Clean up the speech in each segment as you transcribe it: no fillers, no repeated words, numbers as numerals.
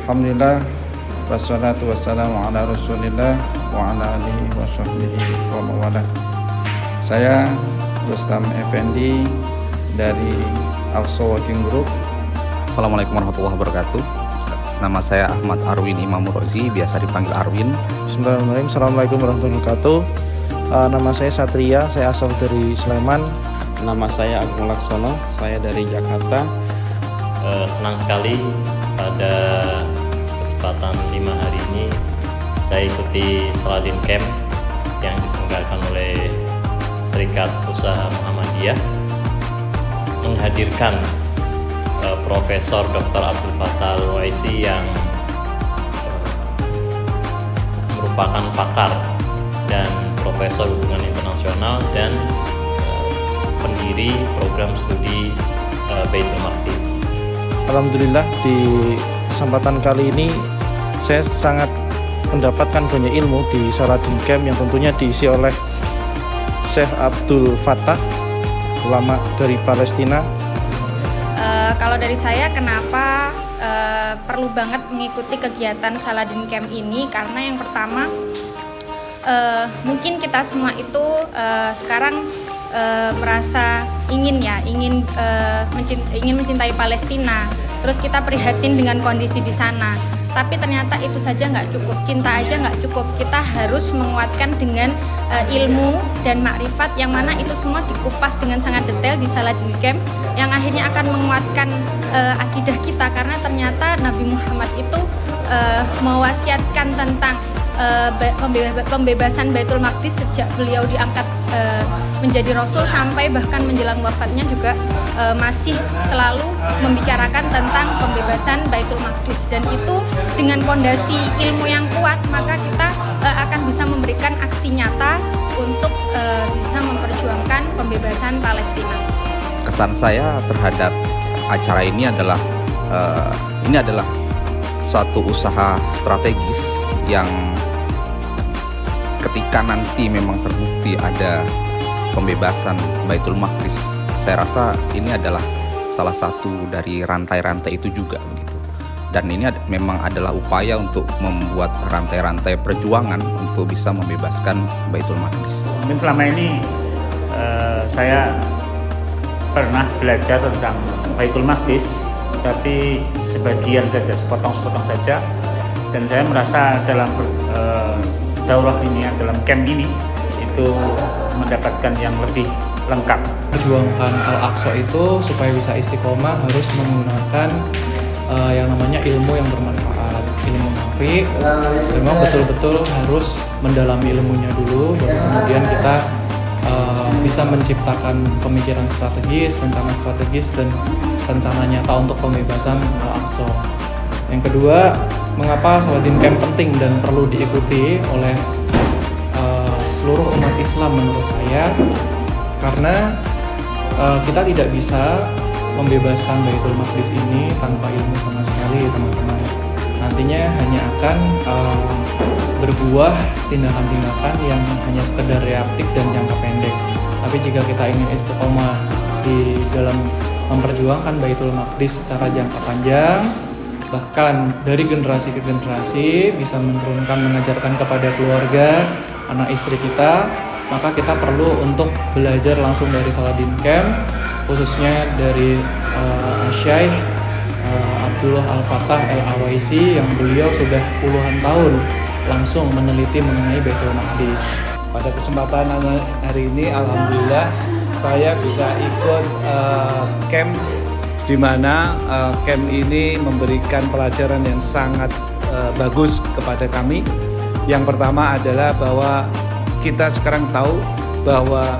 Alhamdulillah, wassalatu wassalamu ala rasulillah wa ala alihi wa sahbihi wa mawalah. Saya Rustam Effendi dari Aqsa Working Group. Assalamualaikum warahmatullahi wabarakatuh. Nama saya Ahmad Arwin Imamur Rozi, biasa dipanggil Arwin. Bismillahirrahmanirrahim. Assalamualaikum warahmatullahi wabarakatuh. Nama saya Satria, saya asal dari Sleman. Nama saya Agung Laksono, saya dari Jakarta. Senang sekali pada kesempatan 5 hari ini saya ikuti Saladin Camp yang diselenggarakan oleh Serikat Usaha Muhammadiyah, menghadirkan Profesor Dr. Abdul Fattah Al-Waisi yang merupakan pakar dan profesor hubungan internasional dan pendiri program studi Baitul Maqdis. Alhamdulillah, di kesempatan kali ini saya sangat mendapatkan banyak ilmu di Saladin Camp yang tentunya diisi oleh Syekh Abdul Fattah, ulama dari Palestina. Kalau dari saya, kenapa perlu banget mengikuti kegiatan Saladin Camp ini? Karena yang pertama, mungkin kita semua itu sekarang merasa ingin mencintai Palestina. Terus kita prihatin dengan kondisi di sana. Tapi ternyata itu saja nggak cukup, cinta aja nggak cukup. Kita harus menguatkan dengan ilmu dan makrifat, yang mana itu semua dikupas dengan sangat detail di Saladin Camp, yang akhirnya akan menguatkan akidah kita. Karena ternyata Nabi Muhammad itu mewasiatkan tentang pembebasan Baitul Maqdis sejak beliau diangkat menjadi Rasul sampai bahkan menjelang wafatnya juga masih selalu membicarakan tentang pembebasan Baitul Maqdis. Dan itu dengan fondasi ilmu yang kuat, maka kita akan bisa memberikan aksi nyata untuk bisa memperjuangkan pembebasan Palestina. Kesan saya terhadap acara ini adalah satu usaha strategis yang ketika nanti memang terbukti ada pembebasan Baitul Maqdis, saya rasa ini adalah salah satu dari rantai-rantai itu juga begitu. Dan ini memang adalah upaya untuk membuat rantai-rantai perjuangan untuk bisa membebaskan Baitul Maqdis. Mungkin selama ini saya pernah belajar tentang Baitul Maqdis, tapi sebagian saja, sepotong-sepotong saja. Dan saya merasa dalam daurah ini, dalam camp ini, itu mendapatkan yang lebih lengkap. Perjuangkan Al-Aqsa itu supaya bisa istiqomah harus menggunakan yang namanya ilmu yang bermanfaat, ilmu nafi. Memang betul-betul harus mendalami ilmunya dulu, baru kemudian kita bisa menciptakan pemikiran strategis, rencana strategis, dan rencana nyata untuk pembebasan Al-Aqsa. Yang kedua, mengapa Saladin Camp penting dan perlu diikuti oleh seluruh umat Islam menurut saya? Karena kita tidak bisa membebaskan Baitul Maqdis ini tanpa ilmu sama sekali, teman-teman. Nantinya hanya akan berbuah tindakan-tindakan yang hanya sekedar reaktif dan jangka pendek. Tapi jika kita ingin istiqomah di dalam memperjuangkan Baitul Maqdis secara jangka panjang, bahkan dari generasi ke generasi, bisa menurunkan, mengajarkan kepada keluarga, anak istri kita, maka kita perlu untuk belajar langsung dari Saladin Camp, khususnya dari Syekh Abdullah Al-Fattah Al-Waisi, yang beliau sudah puluhan tahun langsung meneliti mengenai Baitul Maqdis. Pada kesempatan hari ini, alhamdulillah saya bisa ikut camp, di mana camp ini memberikan pelajaran yang sangat bagus kepada kami. Yang pertama adalah bahwa kita sekarang tahu bahwa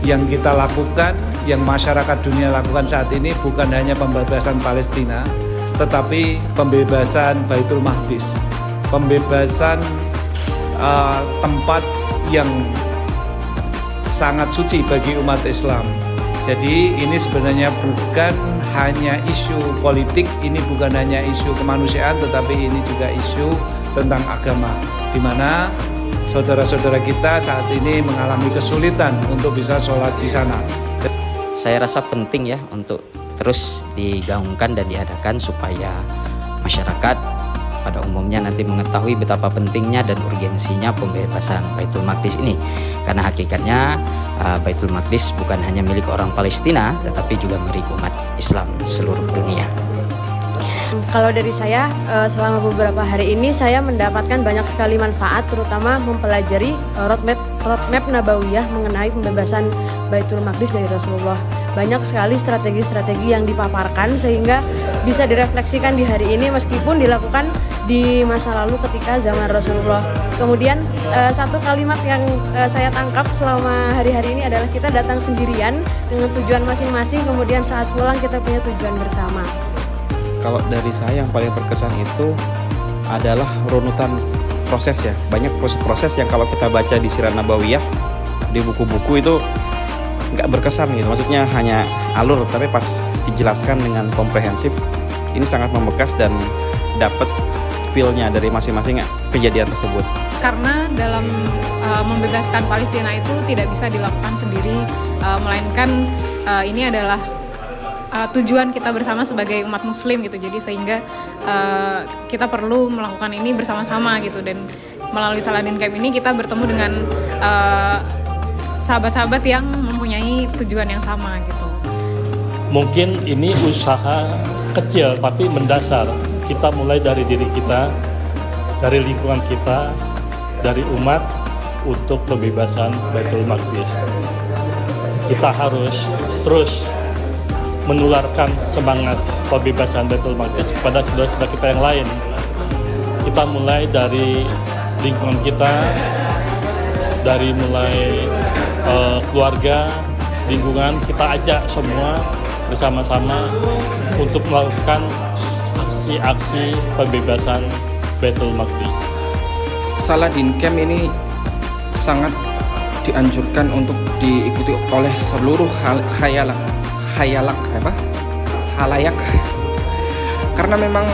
yang kita lakukan, yang masyarakat dunia lakukan saat ini bukan hanya pembebasan Palestina, tetapi pembebasan Baitul Maqdis, pembebasan tempat yang sangat suci bagi umat Islam. Jadi ini sebenarnya bukan hanya isu politik, ini bukan hanya isu kemanusiaan, tetapi ini juga isu tentang agama, di mana saudara-saudara kita saat ini mengalami kesulitan untuk bisa sholat di sana. Saya rasa penting ya untuk terus digaungkan dan diadakan supaya masyarakat pada umumnya nanti mengetahui betapa pentingnya dan urgensinya pembebasan Baitul Maqdis ini. Karena hakikatnya Baitul Maqdis bukan hanya milik orang Palestina, tetapi juga milik umat Islam seluruh dunia. Kalau dari saya, selama beberapa hari ini saya mendapatkan banyak sekali manfaat, terutama mempelajari roadmap Nabawiyah mengenai pembebasan Baitul Maqdis dari Rasulullah. Banyak sekali strategi-strategi yang dipaparkan sehingga bisa direfleksikan di hari ini meskipun dilakukan di masa lalu ketika zaman Rasulullah. Kemudian satu kalimat yang saya tangkap selama hari-hari ini adalah kita datang sendirian dengan tujuan masing-masing, kemudian saat pulang kita punya tujuan bersama. Kalau dari saya yang paling berkesan itu adalah runutan proses ya. Banyak proses-proses yang kalau kita baca di Sirah Nabawiyah, di buku-buku itu nggak berkesan gitu. Maksudnya hanya alur, tapi pas dijelaskan dengan komprehensif, ini sangat membekas dan dapat feel-nya dari masing-masing kejadian tersebut. Karena dalam membebaskan Palestina itu tidak bisa dilakukan sendiri, melainkan ini adalah tujuan kita bersama sebagai umat muslim gitu. Jadi sehingga kita perlu melakukan ini bersama-sama gitu, dan melalui Saladin Camp ini kita bertemu dengan sahabat-sahabat yang mempunyai tujuan yang sama gitu. Mungkin ini usaha kecil tapi mendasar. Kita mulai dari diri kita, dari lingkungan kita, dari umat untuk pembebasan Baitul Maqdis. Kita harus terus menularkan semangat pembebasan Baitul Maqdis kepada saudara-saudara kita yang lain. Kita mulai dari lingkungan kita, dari mulai keluarga, lingkungan, kita ajak semua bersama-sama untuk melakukan aksi-aksi pembebasan Baitul Maqdis. Saladin Camp ini sangat dianjurkan untuk diikuti oleh seluruh halayak, karena memang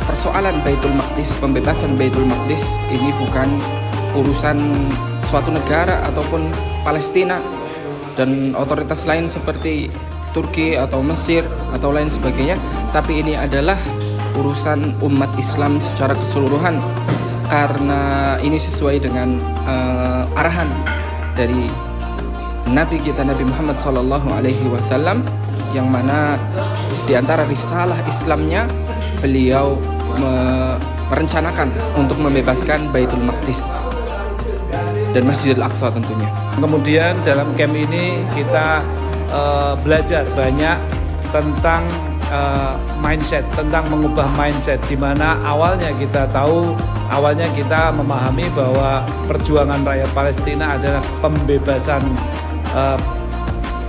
persoalan Baitul Maqdis, pembebasan Baitul Maqdis ini bukan urusan suatu negara ataupun Palestina dan otoritas lain seperti Turki atau Mesir atau lain sebagainya, tapi ini adalah urusan umat Islam secara keseluruhan, karena ini sesuai dengan arahan dari Nabi kita, Nabi Muhammad SAW, yang mana di antara risalah Islamnya beliau merencanakan untuk membebaskan Baitul Maqdis dan Masjidil Aqsa tentunya. Kemudian dalam camp ini kita belajar banyak tentang mindset, tentang mengubah mindset, di mana awalnya kita memahami bahwa perjuangan rakyat Palestina adalah pembebasan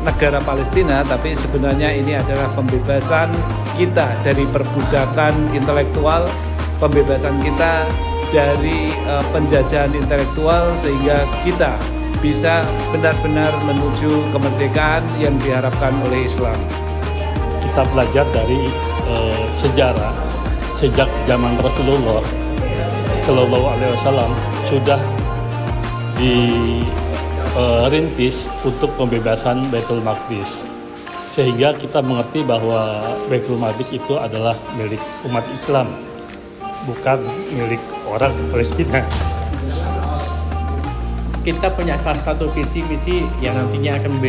negara Palestina, tapi sebenarnya ini adalah pembebasan kita dari perbudakan intelektual, pembebasan kita dari penjajahan intelektual, sehingga kita bisa benar-benar menuju kemerdekaan yang diharapkan oleh Islam. Kita belajar dari sejarah sejak zaman Rasulullah Shallallahu Alaihi Wasallam sudah dirintis untuk pembebasan Baitul Maqdis, sehingga kita mengerti bahwa Baitul Maqdis itu adalah milik umat Islam, bukan milik orang Palestina. Kita punya salah satu visi misi yang nantinya akan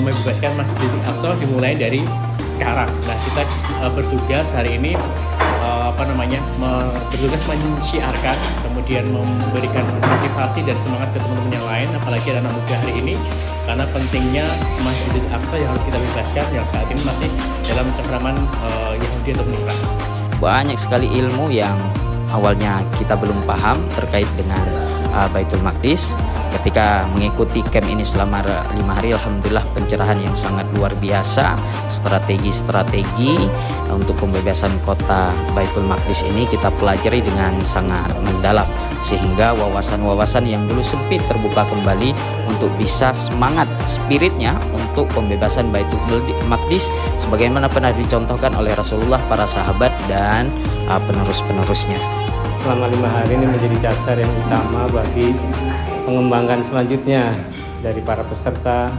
membebaskan Masjidil Aqsa dimulai dari sekarang. Nah, kita bertugas hari ini bertugas menyiarkan, kemudian memberikan motivasi dan semangat ke teman-teman yang lain, apalagi anak muda hari ini, karena pentingnya Masjidil Aqsa yang harus kita bebaskan, yang saat ini masih dalam cengkraman Yahudi atau Nasrani. Banyak sekali ilmu yang awalnya kita belum paham terkait dengan Baitul Maqdis. Ketika mengikuti camp ini selama 5 hari, alhamdulillah pencerahan yang sangat luar biasa. Strategi-strategi untuk pembebasan kota Baitul Maqdis ini kita pelajari dengan sangat mendalam, sehingga wawasan-wawasan yang dulu sempit terbuka kembali untuk bisa semangat spiritnya untuk pembebasan Baitul Maqdis sebagaimana pernah dicontohkan oleh Rasulullah, para sahabat dan penerus-penerusnya. Selama 5 hari ini menjadi dasar yang utama bagi pengembangan selanjutnya dari para peserta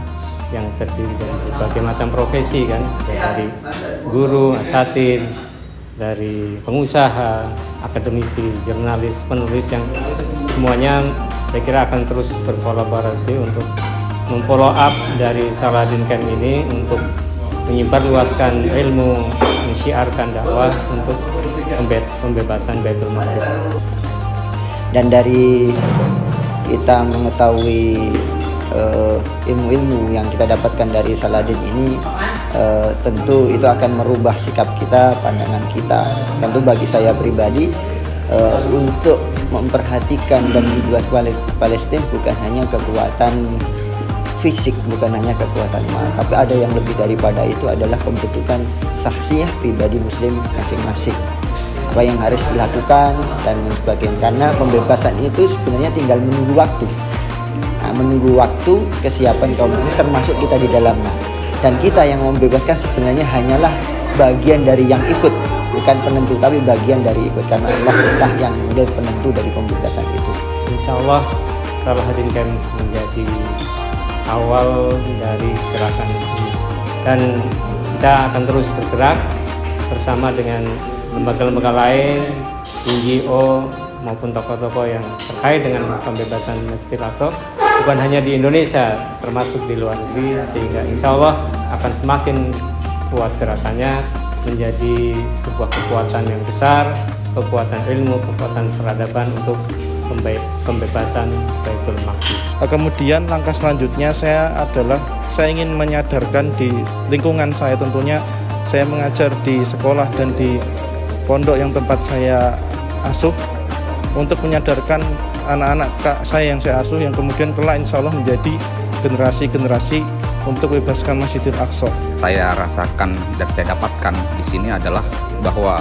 yang terdiri dari berbagai macam profesi kan, dari guru, asatid, dari pengusaha, akademisi, jurnalis, penulis yang semuanya saya kira akan terus berkolaborasi untuk memfollow up dari Salahuddin Camp ini untuk menyebarluaskan ilmu, menyiarkan dakwah untuk pembebasan Baitul Maqdis. Dan dari kita mengetahui ilmu-ilmu yang kita dapatkan dari Salahuddin ini, tentu itu akan merubah sikap kita, pandangan kita. Tentu bagi saya pribadi, untuk memperhatikan dan membebas Palestina bukan hanya kekuatan fisik, bukan hanya kekuatan moral, tapi ada yang lebih daripada itu, adalah pembentukan saksiyah pribadi muslim masing-masing. Apa yang harus dilakukan dan sebagainya, karena pembebasan itu sebenarnya tinggal menunggu waktu. Menunggu waktu, kesiapan kaum ini termasuk kita di dalamnya. Dan kita yang membebaskan sebenarnya hanyalah bagian dari yang ikut, bukan penentu, tapi bagian dari ikut, karena Allah lah yang kemudian penentu dari pembebasan itu. Insya Allah Salahuddin Camp menjadi awal dari gerakan ini, dan kita akan terus bergerak bersama dengan lembaga-lembaga lain, NGO maupun tokoh-tokoh yang terkait dengan pembebasan Masjidil Aqsa, bukan hanya di Indonesia, termasuk di luar negeri, sehingga insya Allah akan semakin kuat gerakannya, menjadi sebuah kekuatan yang besar, kekuatan ilmu, kekuatan peradaban untuk pembebasan Baitul Maqdis. Kemudian langkah selanjutnya saya ingin menyadarkan di lingkungan saya, tentunya saya mengajar di sekolah dan di pondok yang tempat saya asuh, untuk menyadarkan anak-anak saya yang saya asuh, yang kemudian kelak insya Allah menjadi generasi-generasi untuk bebaskan Masjidil Aqsa. Saya rasakan dan saya dapatkan di sini adalah bahwa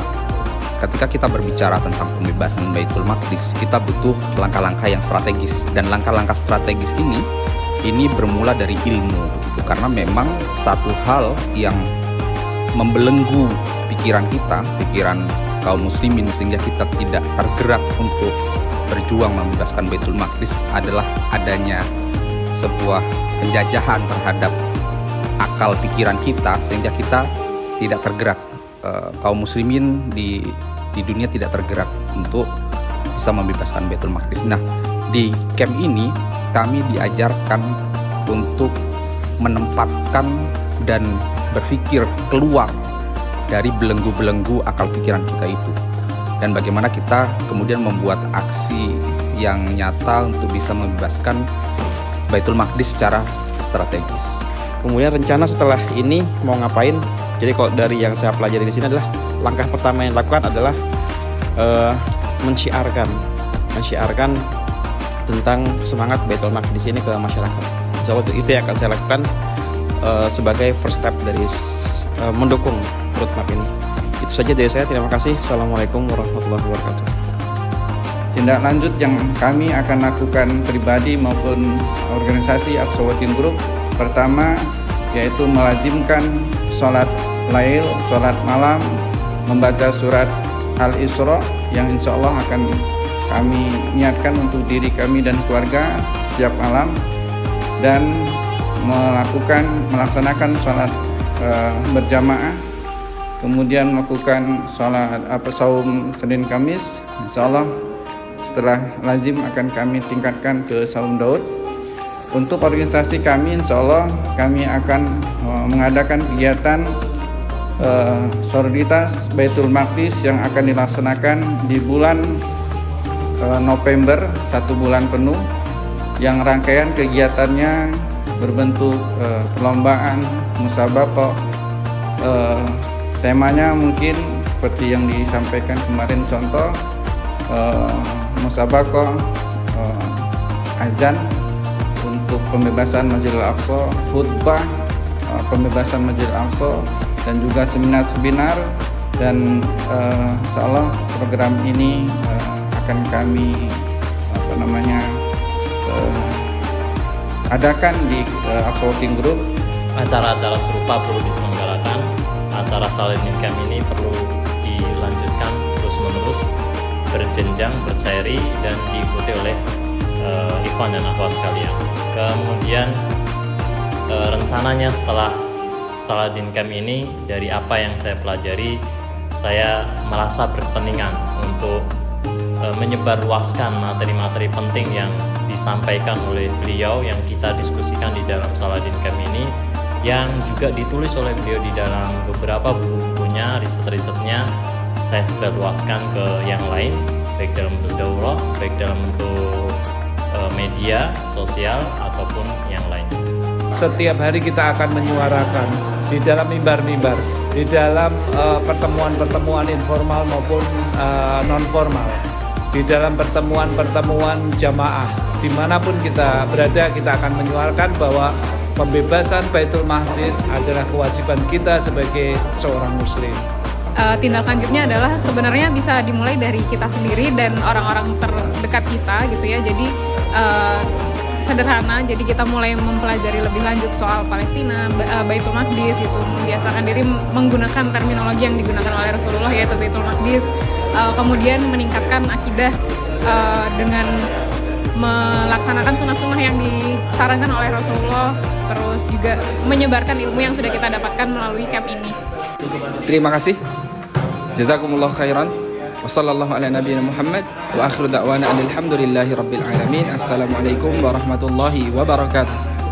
ketika kita berbicara tentang pembebasan Baitul Maqdis, kita butuh langkah-langkah yang strategis, dan langkah-langkah strategis ini bermula dari ilmu, gitu. Karena memang satu hal yang membelenggu pikiran kita, pikiran kaum muslimin, sehingga kita tidak tergerak untuk berjuang membebaskan Baitul Maqdis adalah adanya sebuah penjajahan terhadap akal pikiran kita, sehingga kita tidak tergerak. Kaum muslimin di dunia tidak tergerak untuk bisa membebaskan Baitul Maqdis. Nah, di camp ini kami diajarkan untuk menempatkan dan berpikir keluar dari belenggu-belenggu akal pikiran kita itu, dan bagaimana kita kemudian membuat aksi yang nyata untuk bisa membebaskan Baitul Maqdis secara strategis. Kemudian rencana setelah ini mau ngapain? Jadi kalau dari yang saya pelajari di sini adalah langkah pertama yang dilakukan adalah mensyiarkan tentang semangat Baitul Maqdis ini ke masyarakat. Insya Allah itu yang akan saya lakukan sebagai first step dari mendukung roadmap ini. Itu saja dari saya. Terima kasih. Assalamualaikum warahmatullahi wabarakatuh. Tindak lanjut yang kami akan lakukan pribadi maupun organisasi Aqsa Working Group, pertama yaitu melazimkan sholat lail, sholat malam, membaca surat Al-Isra yang insya Allah akan kami niatkan untuk diri kami dan keluarga setiap malam, dan melaksanakan sholat berjamaah, kemudian melakukan sholat saum Senin Kamis. Insya Allah setelah lazim akan kami tingkatkan ke saum Daud. Untuk organisasi kami, insya Allah kami akan mengadakan kegiatan solidaritas Baitul Maqdis yang akan dilaksanakan di bulan November, 1 bulan penuh, yang rangkaian kegiatannya berbentuk perlombaan, musabaqah. Temanya mungkin seperti yang disampaikan kemarin, contoh musabaqah azan untuk pembebasan Masjidil Aqsa, khutbah pembebasan Masjidil Aqsa, dan juga seminar-seminar. Dan insyaallah program ini akan kami adakan di Aqsa Working Group. Acara-acara serupa perlu diselenggarakan. Acara Salahuddin Camp ini perlu dilanjutkan terus-menerus, berjenjang, berseri, dan diikuti oleh ikhwan dan akhwat sekalian. Kemudian rencananya setelah Salahuddin Camp ini, dari apa yang saya pelajari, saya merasa berkepentingan untuk menyebarluaskan materi-materi penting yang disampaikan oleh beliau, yang kita diskusikan di dalam Saladin Camp ini, yang juga ditulis oleh beliau di dalam beberapa buku-bukunya, riset-risetnya saya sebarluaskan ke yang lain, baik dalam bentuk daurah, baik dalam bentuk media sosial ataupun yang lainnya. Setiap hari kita akan menyuarakan di dalam mimbar-mimbar, di dalam pertemuan-pertemuan informal maupun non-formal, di dalam pertemuan-pertemuan jamaah, dimanapun kita berada, kita akan menyuarakan bahwa pembebasan Baitul Maqdis adalah kewajiban kita sebagai seorang muslim. Tindak lanjutnya adalah sebenarnya bisa dimulai dari kita sendiri dan orang-orang terdekat kita gitu ya. Jadi sederhana, jadi kita mulai mempelajari lebih lanjut soal Palestina, Baitul Maqdis gitu, membiasakan diri menggunakan terminologi yang digunakan oleh Rasulullah, yaitu Baitul Maqdis. Kemudian meningkatkan akidah dengan melaksanakan sunnah-sunnah yang disarankan oleh Rasulullah, terus juga menyebarkan ilmu yang sudah kita dapatkan melalui camp ini. Terima kasih. Jazakumullah khairan. Wassallallahu ala nabiyina Muhammad wa akhiru da'wana alhamdulillahi rabbil alamin. Assalamualaikum warahmatullahi wabarakatuh.